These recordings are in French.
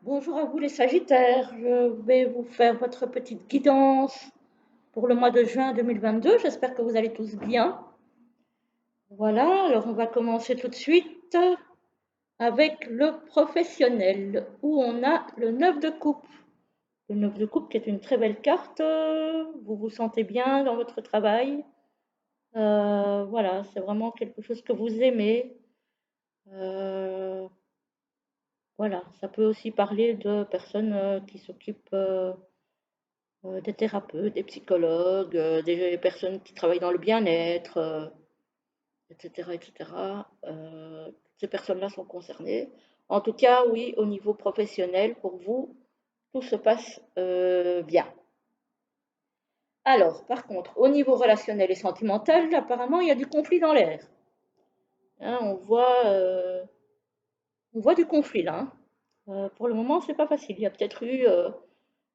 Bonjour à vous les Sagittaires, je vais vous faire votre petite guidance pour le mois de juin 2022. J'espère que vous allez tous bien. Voilà, alors on va commencer tout de suite avec le professionnel où on a le 9 de coupe. Le 9 de coupe qui est une très belle carte. Vous vous sentez bien dans votre travail. Voilà, c'est vraiment quelque chose que vous aimez. Euh, voilà, ça peut aussi parler de personnes qui s'occupent des thérapeutes, des psychologues, des personnes qui travaillent dans le bien-être, etc., etc. Ces personnes-là sont concernées. En tout cas, oui, au niveau professionnel, pour vous, tout se passe bien. Alors, par contre, au niveau relationnel et sentimental, apparemment, il y a du conflit dans l'air. Hein, on voit du conflit là. Hein. Pour le moment, c'est pas facile. Il y a peut-être eu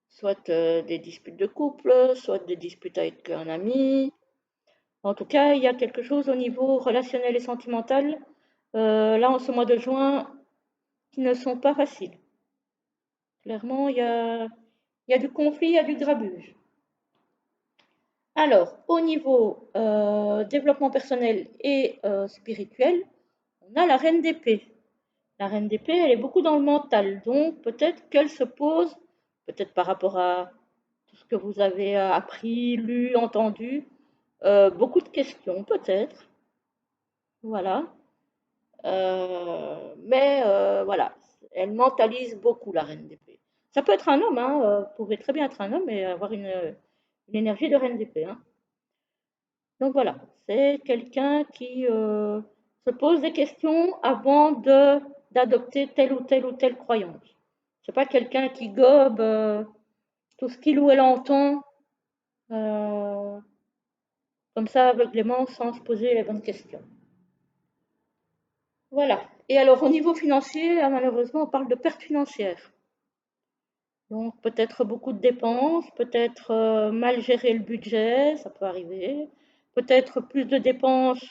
soit des disputes de couple, soit des disputes avec un ami. En tout cas, il y a quelque chose au niveau relationnel et sentimental, là, en ce mois de juin, qui ne sont pas faciles. Clairement, il y a du conflit, il y a du grabuge. Alors, au niveau développement personnel et spirituel, on a la reine d'épée. La reine d'épée, elle est beaucoup dans le mental, donc peut-être qu'elle se pose, peut-être par rapport à tout ce que vous avez appris, lu, entendu, beaucoup de questions, peut-être. Voilà. Mais voilà, elle mentalise beaucoup la reine d'épée. Ça peut être un homme, hein, pouvait très bien être un homme et avoir une énergie de reine d'épée. Hein. Donc voilà, c'est quelqu'un qui se pose des questions avant d'adopter telle ou telle croyance. C'est pas quelqu'un qui gobe tout ce qu'il ou elle entend euh, comme ça aveuglément sans se poser les bonnes questions. Voilà. Et alors au niveau financier, là, malheureusement, on parle de perte financière. Donc peut-être beaucoup de dépenses, peut-être mal gérer le budget, ça peut arriver. Peut-être plus de dépenses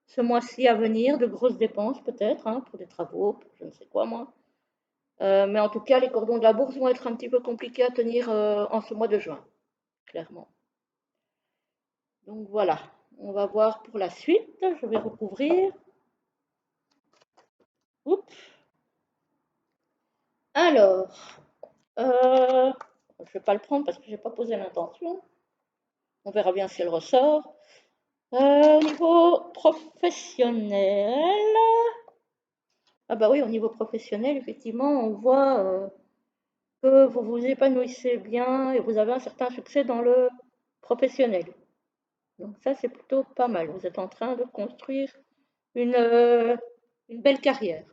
ce mois-ci à venir, de grosses dépenses peut-être, hein, pour des travaux, pour je ne sais quoi moi. Mais en tout cas, les cordons de la bourse vont être un petit peu compliqués à tenir en ce mois de juin, clairement. Donc voilà, on va voir pour la suite. Je vais recouvrir. Oups. Alors, je ne vais pas le prendre parce que je n'ai pas posé l'intention. On verra bien si elle ressort. Au niveau professionnel, ah bah oui, au niveau professionnel, effectivement, on voit que vous vous épanouissez bien et vous avez un certain succès dans le professionnel. Donc ça, c'est plutôt pas mal. Vous êtes en train de construire une, euh, une belle carrière.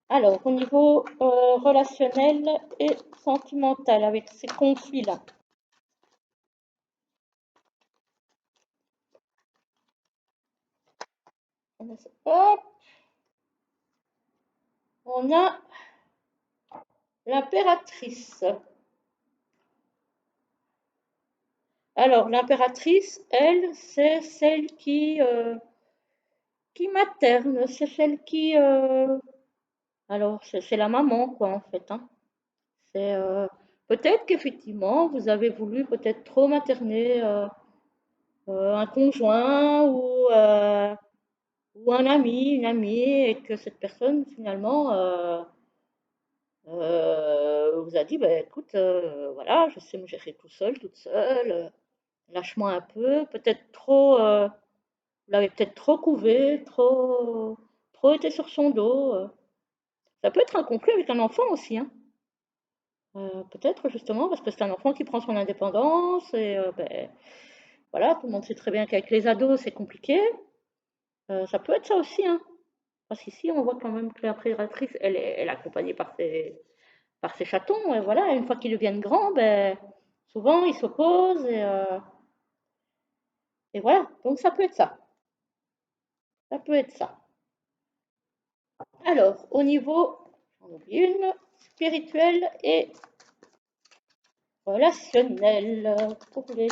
Alors, au niveau relationnel et sentimental, avec ces conflits-là, hop, on a l'impératrice. Alors, l'impératrice, elle, c'est celle qui materne, c'est celle qui... alors, c'est la maman, quoi, en fait. Hein. C'est peut-être qu'effectivement, vous avez voulu peut-être trop materner un conjoint ou un ami, une amie, et que cette personne, finalement, vous a dit, bah, écoute, voilà, je sais me gérer tout seul, toute seule, lâche-moi un peu, peut-être trop... vous l'avez peut-être trop couvé, trop été sur son dos. Ça peut être un conflit avec un enfant aussi, hein. Peut-être justement parce que c'est un enfant qui prend son indépendance et ben, voilà, tout le monde sait très bien qu'avec les ados c'est compliqué. Ça peut être ça aussi, hein. Parce qu'ici on voit quand même que la prédatrice elle est accompagnée par ses chatons et voilà, une fois qu'ils deviennent grands, ben, souvent ils s'opposent et voilà. Donc ça peut être ça. Ça peut être ça. Alors, au niveau, j'en oublie une, spirituel et relationnel pour les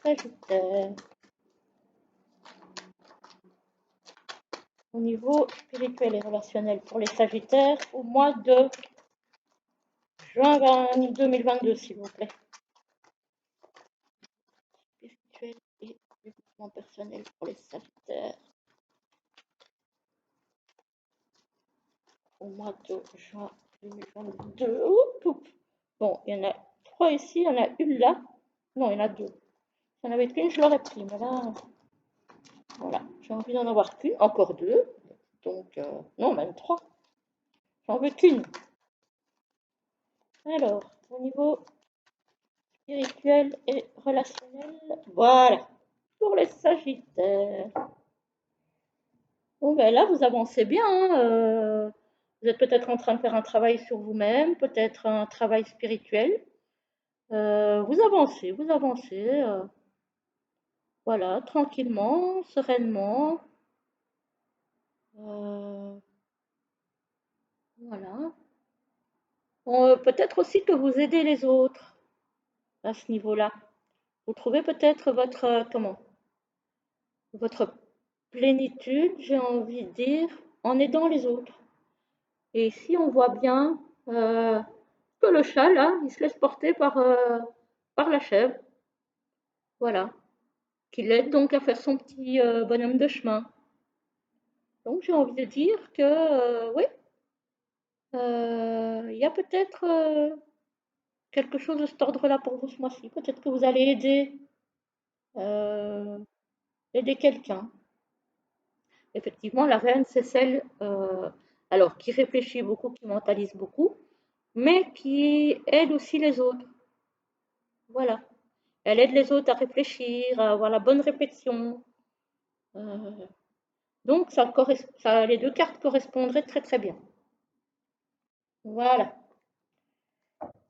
Sagittaires. au niveau spirituel et relationnel pour les Sagittaires au mois de juin 2022, s'il vous plaît. Spirituel et développement personnel pour les Sagittaires au mois de juin 2022. Bon, il y en a 3 ici, il y en a une là. Non, il y en a 2. Si il n'y en avait qu'une, je l'aurais pris. Mais là, voilà, j'ai envie d'en avoir qu'une. Encore 2. Donc, non, même 3. J'en veux qu'une. Alors, au niveau spirituel et relationnel, voilà, pour les Sagittaires. Bon, ben là, vous avancez bien, hein, vous êtes peut-être en train de faire un travail sur vous-même, peut-être un travail spirituel. Vous avancez, voilà, tranquillement, sereinement. Euh, voilà. Bon, peut-être aussi que vous aidez les autres à ce niveau-là. Vous trouvez peut-être votre, comment, votre plénitude, j'ai envie de dire, en aidant les autres. Et ici, on voit bien que le chat, là, il se laisse porter par la chèvre. Voilà. Qui l'aide donc à faire son petit bonhomme de chemin. Donc, j'ai envie de dire que, oui, il y a peut-être quelque chose de cet ordre-là pour vous ce mois-ci. Peut-être que vous allez euh, aider quelqu'un. Effectivement, la reine, c'est celle alors, qui réfléchit beaucoup, qui mentalise beaucoup, mais qui aide aussi les autres. Voilà. Elle aide les autres à réfléchir, à avoir la bonne répétition. Euh, donc, les 2 cartes correspondraient très très bien. Voilà.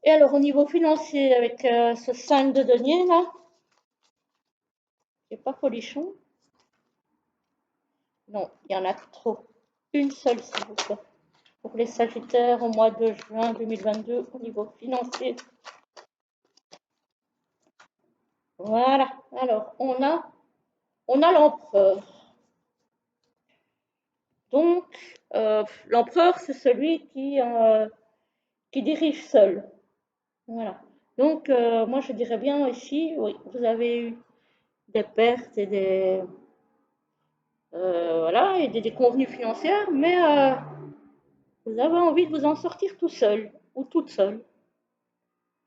Et alors, au niveau financier, avec ce 5 de denier là, c'est pas folichon. Non, il y en a trop. Une seule, s'il vous plaît. Pour les Sagittaires au mois de juin 2022, au niveau financier. Voilà. Alors, on a l'empereur. Donc, l'empereur, c'est celui qui dirige seul. Voilà. Donc, moi, je dirais bien ici, oui, vous avez eu des pertes et voilà, et des déconvenues financières, mais vous avez envie de vous en sortir tout seul ou toute seule.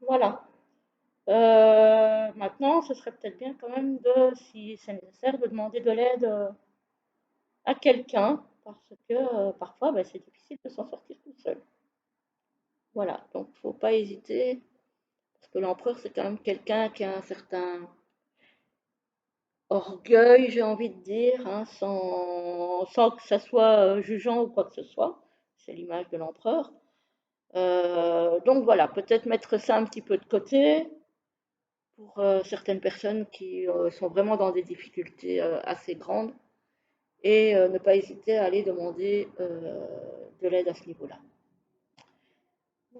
Voilà. Maintenant, ce serait peut-être bien quand même si c'est nécessaire, de demander de l'aide à quelqu'un, parce que parfois, ben, c'est difficile de s'en sortir tout seul. Voilà, donc il ne faut pas hésiter, parce que l'empereur, c'est quand même quelqu'un qui a un certain orgueil, j'ai envie de dire, hein, sans que ça soit jugeant ou quoi que ce soit. C'est l'image de l'empereur. Donc voilà, peut-être mettre ça un petit peu de côté pour certaines personnes qui sont vraiment dans des difficultés assez grandes et ne pas hésiter à aller demander de l'aide à ce niveau-là.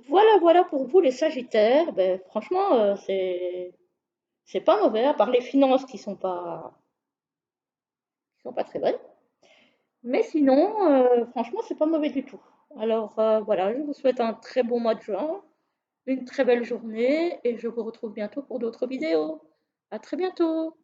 Voilà, voilà pour vous les Sagittaires. Ben, franchement, c'est pas mauvais, à part les finances qui sont pas très bonnes. Mais sinon, franchement, c'est pas mauvais du tout. Alors voilà, je vous souhaite un très bon mois de juin, une très belle journée et je vous retrouve bientôt pour d'autres vidéos. À très bientôt!